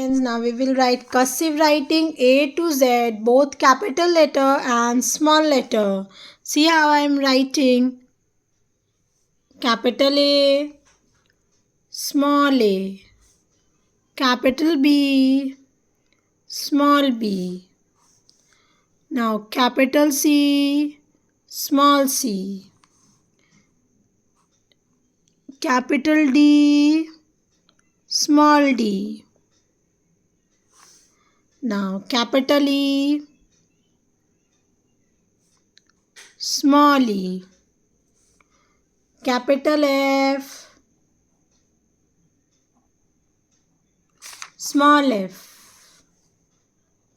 Now we will write cursive writing A to Z, both capital letter and small letter. See how I am writing. Capital A, small a. Capital B, small b. Now capital C, small c. Capital D, small d. Now capital E, small e. Capital F, small f.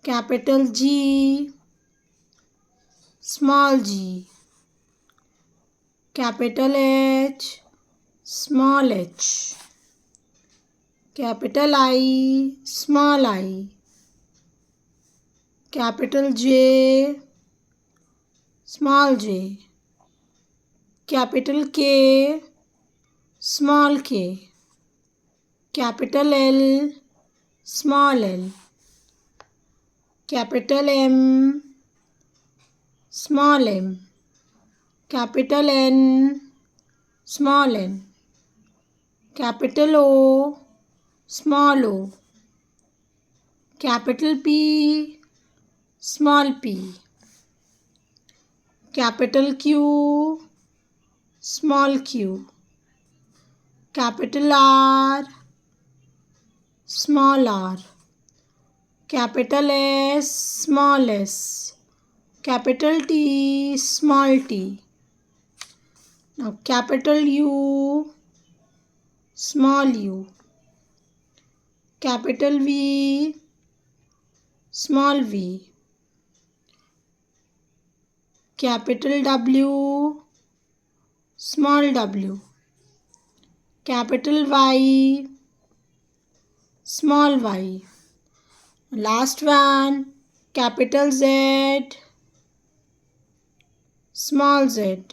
Capital G, small g. Capital H, small h. Capital I, small I. Capital J, small j. Capital K, small k. Capital L, small l. Capital M, small m. Capital N, small n. Capital O, small o. Capital P, small p. Capital Q, small q. Capital R, small r. Capital S, small s. Capital T, small t. Now capital U, small u. Capital V, small v. Capital W, small w. Capital Y, small y. Last one, capital Z, small z.